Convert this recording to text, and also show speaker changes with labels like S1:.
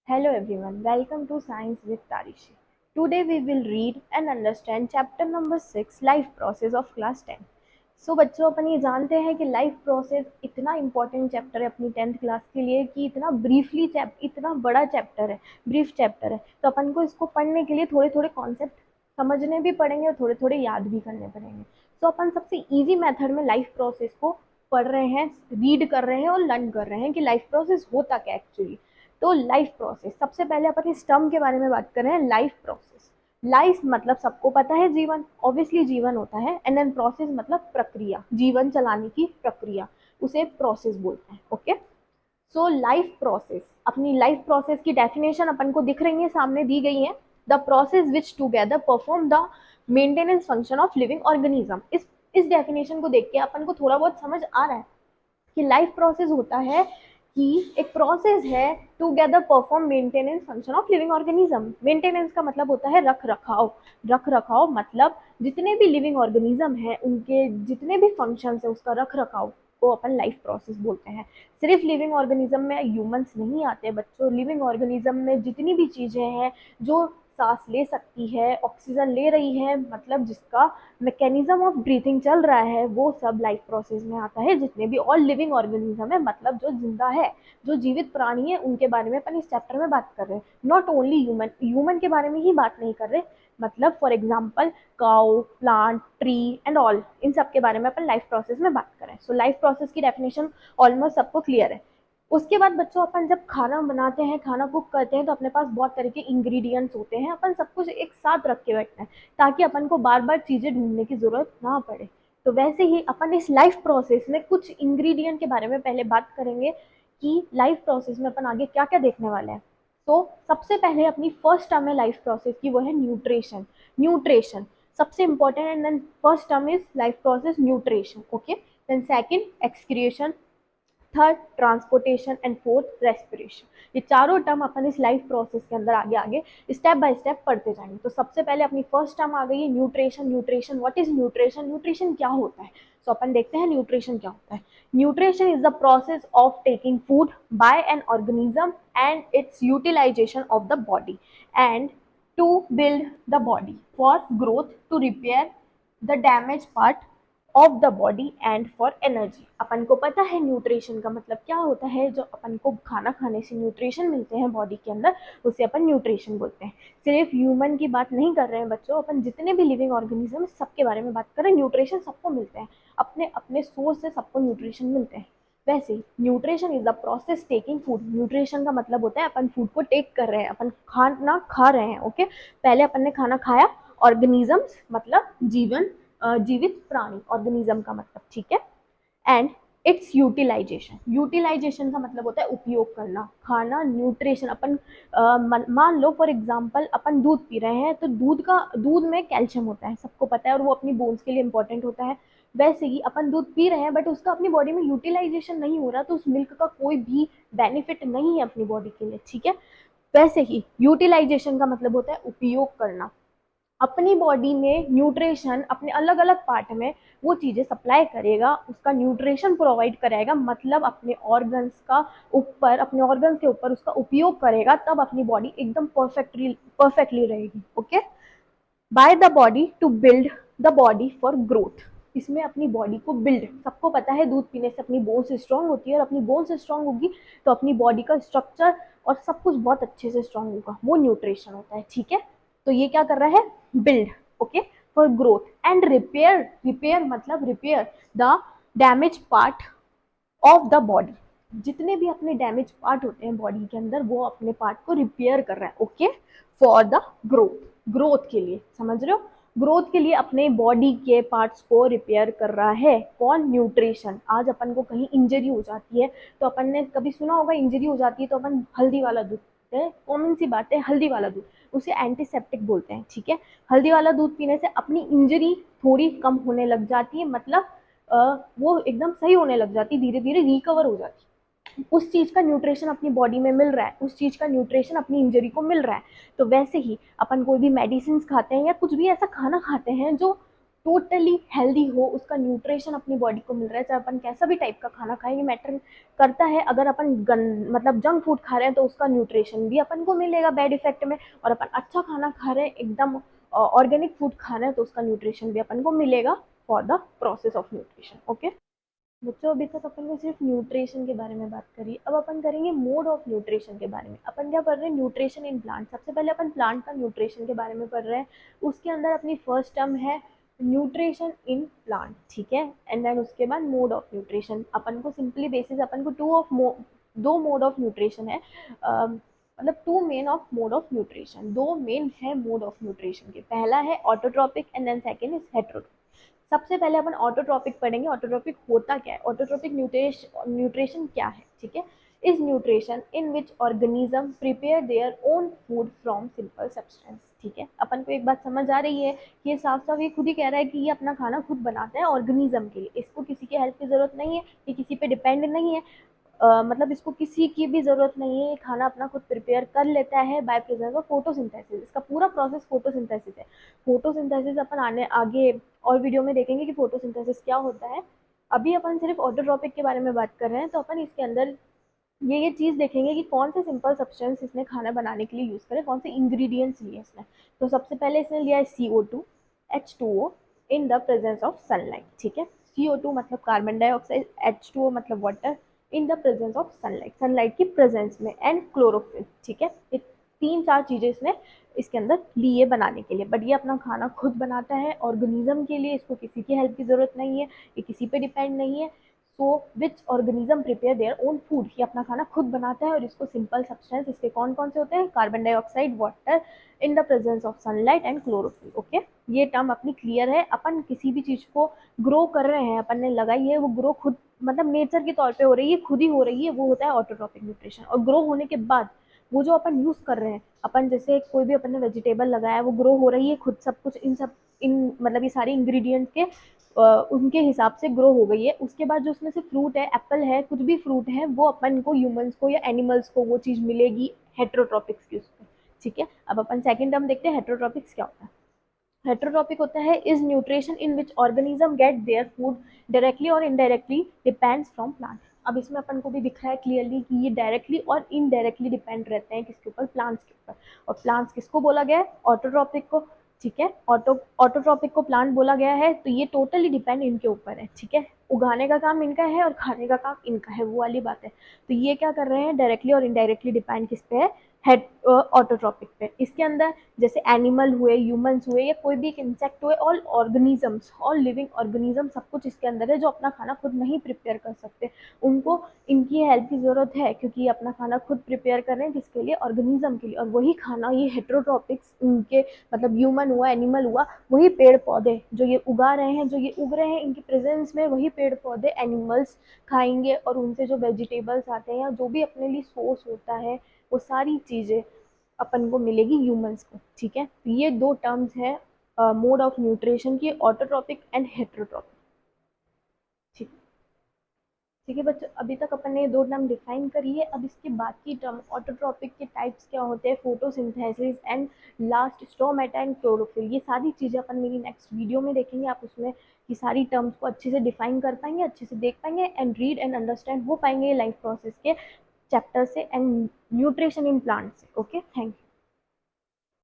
S1: Hello everyone, welcome to Science with Tarishi. Today we will read and understand chapter number 6 Life Process of class 10. सो बच्चों अपन ये जानते हैं कि life process इतना important chapter है अपनी 10th क्लास के लिए कि इतना बड़ा चैप्टर है, ब्रीफ चैप्टर है। तो अपन को इसको पढ़ने के लिए थोड़े थोड़े कॉन्सेप्ट समझने भी पड़ेंगे और थोड़े थोड़े याद भी करने पड़ेंगे। सो अपन सबसे इजी मेथड में लाइफ प्रोसेस को पढ़ रहे हैं, रीड कर रहे हैं और लर्न कर रहे हैं कि लाइफ प्रोसेस होता क्या एक्चुअली। तो लाइफ प्रोसेस, सबसे पहले अपन इस टर्म के बारे में बात कर रहे हैं, लाइफ प्रोसेस। लाइफ मतलब सबको पता है जीवन, ऑब्वियसली जीवन होता है। एंड देन प्रोसेस मतलब प्रक्रिया, जीवन चलाने की प्रक्रिया, उसे प्रोसेस बोलते हैं। ओके, सो लाइफ प्रोसेस, अपनी लाइफ प्रोसेस की डेफिनेशन अपन को दिख रही है, सामने दी गई है। The process which together perform the maintenance function of living organism. इस डेफिनेशन को देख के अपन को थोड़ा बहुत समझ आ रहा है कि लाइफ प्रोसेस होता है कि एक प्रोसेस है together perform maintenance function of living organism. Maintenance का मतलब होता है रख रखाव। रख रखाव मतलब जितने भी लिविंग ऑर्गेनिज्म है उनके जितने भी फंक्शंस है उसका रख रखाव को अपन लाइफ प्रोसेस बोलते हैं। सिर्फ लिविंग ऑर्गेनिज्म में ह्यूमंस नहीं आते बच्चों, लिविंग ऑर्गेनिज्म में जितनी भी चीजें हैं जो सांस ले सकती है, ऑक्सीजन ले रही है, मतलब जिसका मैकेनिज्म ऑफ ब्रीथिंग चल रहा है, वो सब लाइफ प्रोसेस में आता है। जितने भी ऑल लिविंग ऑर्गेनिज्म है, मतलब जो जिंदा है, जो जीवित प्राणी है, उनके बारे में अपन इस चैप्टर में बात कर रहे हैं। नॉट ओनली ह्यूमन, ह्यूमन के बारे में ही बात नहीं कर रहे, मतलब for example cow, plant, tree and all, इन सब के बारे में अपन लाइफ प्रोसेस में बात करें। सो लाइफ प्रोसेस की डेफिनेशन ऑलमोस्ट सबको क्लियर है। उसके बाद बच्चों अपन जब खाना बनाते हैं, खाना कुक करते हैं, तो अपने पास बहुत तरह के इंग्रेडिएंट्स होते हैं। अपन सब कुछ एक साथ रख के बैठते हैं ताकि अपन को बार बार चीजें ढूंढने की जरूरत ना पड़े। तो वैसे ही अपन इस लाइफ प्रोसेस में कुछ इंग्रेडिएंट के बारे में पहले बात करेंगे कि लाइफ प्रोसेस में अपन आगे क्या क्या देखने वाले हैं। तो सबसे पहले अपनी फर्स्ट टर्म है लाइफ प्रोसेस की, वो है न्यूट्रिशन। न्यूट्रिशन सबसे important, and then first term is life process nutrition. Okay, then second excretion, third transportation and fourth respiration. ये चारों टर्म अपन इस लाइफ प्रोसेस के अंदर आगे आगे स्टेप बाय स्टेप पढ़ते जाएंगे। तो सबसे पहले अपनी फर्स्ट टर्म आ गई है nutrition. Nutrition, what is nutrition? Nutrition क्या होता है? सो अपन देखते हैं न्यूट्रिशन क्या होता है। Nutrition is the process of taking food by an organism and its utilization of the body and to build the body for growth, to repair the damage part of the body and for energy. अपन को पता है nutrition का मतलब क्या होता है। जो अपन को खाना खाने से न्यूट्रिशन मिलते हैं बॉडी के अंदर, उसे अपन न्यूट्रिशन बोलते हैं। सिर्फ ह्यूमन की बात नहीं कर रहे हैं बच्चों, अपन जितने भी लिविंग ऑर्गेनिज्म है सबके बारे में बात कर रहे हैं। न्यूट्रिशन सबको मिलते हैं, अपने अपने सोर्स से सबको न्यूट्रिशन मिलते हैं। वैसे ही nutrition is the process taking food. Nutrition का मतलब होता है अपन फूड को टेक कर रहे हैं, अपन खाना खा रहे हैं। ओके, पहले अपन ने खाना खाया, ऑर्गेनिजम्स मतलब जीवन, जीवित प्राणी, ऑर्गेनिज्म का मतलब, ठीक है। एंड इट्स यूटिलाइजेशन, यूटिलाइजेशन का मतलब होता है उपयोग करना। खाना न्यूट्रिशन अपन मान लो फॉर एग्जांपल अपन दूध पी रहे हैं, तो दूध में कैल्शियम होता है, सबको पता है, और वो अपनी बोन्स के लिए इंपॉर्टेंट होता है। वैसे ही अपन दूध पी रहे हैं बट उसका अपनी बॉडी में यूटिलाइजेशन नहीं हो रहा, तो उस मिल्क का कोई भी बेनिफिट नहीं है अपनी बॉडी के लिए, ठीक है। वैसे ही यूटिलाइजेशन का मतलब होता है उपयोग करना। अपनी बॉडी में न्यूट्रिशन अपने अलग अलग पार्ट में वो चीज़ें सप्लाई करेगा, उसका न्यूट्रिशन प्रोवाइड कराएगा, मतलब अपने ऑर्गन्स का ऊपर, अपने ऑर्गन्स के ऊपर उसका उपयोग करेगा, तब अपनी बॉडी एकदम परफेक्टली रहेगी। Okay, by the body to build the body for growth. इसमें अपनी बॉडी को बिल्ड, सबको पता है दूध पीने से अपनी बोन्स स्ट्रांग होती है, और अपनी बोन्स स्ट्रांग होगी तो अपनी बॉडी का स्ट्रक्चर और सब कुछ बहुत अच्छे से स्ट्रांग होगा, वो न्यूट्रिशन होता है, ठीक है। तो ये क्या कर रहा है? Build, okay, for growth. And repair, repair मतलब repair the damage part of the body. जितने भी अपने डैमेज पार्ट होते हैं बॉडी के अंदर, वो अपने पार्ट को रिपेयर कर रहा है। Okay, for the growth, growth के लिए, समझ रहे हो, ग्रोथ के लिए अपने बॉडी के पार्ट्स को रिपेयर कर रहा है कौन? न्यूट्रिशन। आज अपन को कहीं इंजरी हो जाती है, तो अपन ने कभी सुना होगा इंजरी हो जाती है तो अपन हल्दी वाला दूध पीते हैं, कॉमन सी बात है, हल्दी वाला दूध, उसे एंटीसेप्टिक बोलते हैं, ठीक है। हल्दी वाला दूध पीने से अपनी इंजरी थोड़ी कम होने लग जाती है, मतलब वो एकदम सही होने लग जाती, धीरे धीरे रिकवर हो जाती। उस चीज का न्यूट्रिशन अपनी बॉडी में मिल रहा है, उस चीज का न्यूट्रिशन अपनी इंजरी को मिल रहा है। तो वैसे ही अपन कोई भी मेडिसिन खाते हैं या कुछ भी ऐसा खाना खाते हैं जो टोटली हेल्दी हो, उसका न्यूट्रिशन अपनी बॉडी को मिल रहा है, चाहे अपन कैसा भी टाइप का खाना खाएंगे मैटर करता है। अगर अपन मतलब जंक फूड खा रहे हैं तो उसका न्यूट्रिशन भी अपन को मिलेगा बैड इफेक्ट में, और अपन अच्छा खाना खा रहे हैं, एकदम ऑर्गेनिक फूड खा रहे हैं, तो उसका न्यूट्रिशन भी अपन को मिलेगा for the process of nutrition. Okay बच्चों, अभी तक अपन ने सिर्फ न्यूट्रिशन के बारे में बात करी, अब अपन करेंगे मोड ऑफ न्यूट्रिशन के बारे में। अपन क्या पढ़ रहे हैं, न्यूट्रिशन इन प्लांट। सबसे पहले अपन प्लांट का न्यूट्रिशन के बारे में पढ़ रहे हैं। उसके अंदर अपनी फर्स्ट टर्म है न्यूट्रिशन इन प्लांट, ठीक है। एंड देन उसके बाद मोड ऑफ न्यूट्रिशन। अपन को सिंपली बेसिस अपन को दो मोड ऑफ न्यूट्रिशन है, मतलब two main of mode of nutrition, दो मेन है मोड ऑफ न्यूट्रिशन के। पहला है autotrophic and then second is heterotrophic. सबसे पहले अपन ऑटोट्रॉपिक पढ़ेंगे। ऑटोट्रॉपिक होता क्या है, ऑटोट्रॉपिक न्यूट्रिशन क्या है, ठीक है। Is nutrition in which organism prepare their own food from simple substance, ठीक है। अपन को एक बात समझ आ रही है कि ये साफ साफ ये खुद ही कह रहा है कि ये अपना खाना खुद बनाता है ऑर्गेनिज्म के लिए, इसको किसी की हेल्प की जरूरत नहीं है, ये किसी पे डिपेंड नहीं है। मतलब इसको किसी की भी ज़रूरत नहीं है, ये खाना अपना खुद प्रिपेयर कर लेता है बाय प्रेजेंस ऑफ फोटोसिंथेसिस। इसका पूरा प्रोसेस फोटोसिंथेसिस है। फोटोसिंथेसिस अपन आगे और वीडियो में देखेंगे कि फोटोसिंथेसिस क्या होता है। अभी अपन सिर्फ ऑटोट्रॉपिक के बारे में बात कर रहे हैं, तो अपन इसके अंदर ये चीज़ देखेंगे कि कौन से सिंपल सब्सटेंस इसने खाना बनाने के लिए यूज़ करे, कौन से इंग्रेडिएंट्स लिए इसने। तो सबसे पहले इसने लिया है CO2 H2O in the presence of sunlight, ठीक है। CO2 मतलब कार्बन डाइऑक्साइड, H2O मतलब water, in the presence of sunlight, sunlight की प्रेजेंस में, एंड क्लोरोफिल, ठीक है। ये तीन चार चीज़ें इसने इसके अंदर लिए बनाने के लिए। बट ये अपना खाना खुद बनाता है ऑर्गेनिज्म के लिए, इसको किसी की हेल्प की ज़रूरत नहीं है, ये किसी पे डिपेंड नहीं है। So which organism prepare their own food, ये अपना खाना खुद बनाता है, और इसको सिंपल सब्सटेंस इसके कौन कौन से होते हैं, carbon dioxide, water, in the presence of sunlight and chlorophyll. Okay, ये टर्म अपनी क्लियर है। अपन किसी भी चीज़ को ग्रो कर रहे हैं, अपन ने लगाई है, वो ग्रो खुद मतलब नेचर के तौर पे हो रही है, खुद ही हो रही है, वो होता है ऑटोट्रॉपिक न्यूट्रिशन। और ग्रो होने के बाद वो जो अपन यूज़ कर रहे हैं, अपन जैसे कोई भी अपन ने वेजिटेबल लगाया है, वो ग्रो हो रही है खुद, सब कुछ इन मतलब ये सारे इंग्रेडिएंट्स के उनके हिसाब से ग्रो हो गई है। उसके बाद जो उसमें से फ्रूट है, एप्पल है, कुछ भी फ्रूट है, वो अपन को ह्यूमंस को या एनिमल्स को वो चीज़ मिलेगी हेटेरोट्रॉपिक्स की उसमें, ठीक है। अब अपन सेकंड टर्म देखते हैं, हेटेरोट्रॉपिक्स क्या होता है। हेटेरोट्रॉपिक होता है is nutrition in which organism gate their food directly और इनडायरेक्टली डिपेंड्स फ्रॉम प्लांट। अब इसमें अपन को भी दिख रहा है क्लियरली कि ये डायरेक्टली और इनडायरेक्टली डिपेंड रहते हैं किसके ऊपर, प्लांट्स के ऊपर। और प्लांट्स किसको बोला गया है, ऑटोट्रॉपिक को, ठीक है। ऑटोट्रॉपिक को प्लांट बोला गया है, तो ये टोटली डिपेंड इनके ऊपर है, ठीक है। उगाने का काम इनका है और खाने का काम इनका है, वो वाली बात है। तो ये क्या कर रहे हैं, डायरेक्टली और इनडायरेक्टली डिपेंड किस पे है, हेड ऑटोट्रॉपिक पे। इसके अंदर जैसे एनिमल हुए, ह्यूमंस हुए, या कोई भी एक इंसेक्ट हुए, all organisms, all living organism, सब कुछ इसके अंदर है जो अपना खाना खुद नहीं प्रिपेयर कर सकते। उनको इनकी हेल्प की ज़रूरत है, क्योंकि ये अपना खाना खुद प्रिपेयर कर रहे हैं किसके लिए, ऑर्गेनिज्म के लिए। और वही खाना ये हेटेरोट्रॉपिक्स, इनके मतलब ह्यूमन हुआ, एनिमल हुआ, वही पेड़ पौधे जो ये उगा रहे हैं, जो ये उग रहे हैं इनकी प्रेजेंस में, वही पेड़ पौधे एनिमल्स खाएंगे, और उनसे जो वेजिटेबल्स आते हैं या जो भी अपने लिए सोर्स होता है, वो सारी चीज़ें अपन को मिलेगी ह्यूमंस को, ठीक है। तो ये दो टर्म्स है मोड ऑफ न्यूट्रिशन की, ऑटोट्रॉपिक एंड हेटेरोट्रॉपिक, ठीक। ठीक है बच्चों, अभी तक अपन ने दो टर्म डिफाइन करी है। अब इसके बाकी टर्म ऑटोट्रॉपिक के टाइप्स क्या होते हैं, photosynthesis and last stomata and chlorophyll, ये सारी चीज़ें अपन मेरी नेक्स्ट वीडियो में देखेंगे। आप उसमें ये सारी टर्म्स को अच्छे से डिफाइन कर पाएंगे, अच्छे से देख पाएंगे, एंड रीड एंड अंडरस्टैंड हो पाएंगे लाइफ प्रोसेस के चैप्टर से एंड न्यूट्रिशन इन प्लांट से। Okay, thank you.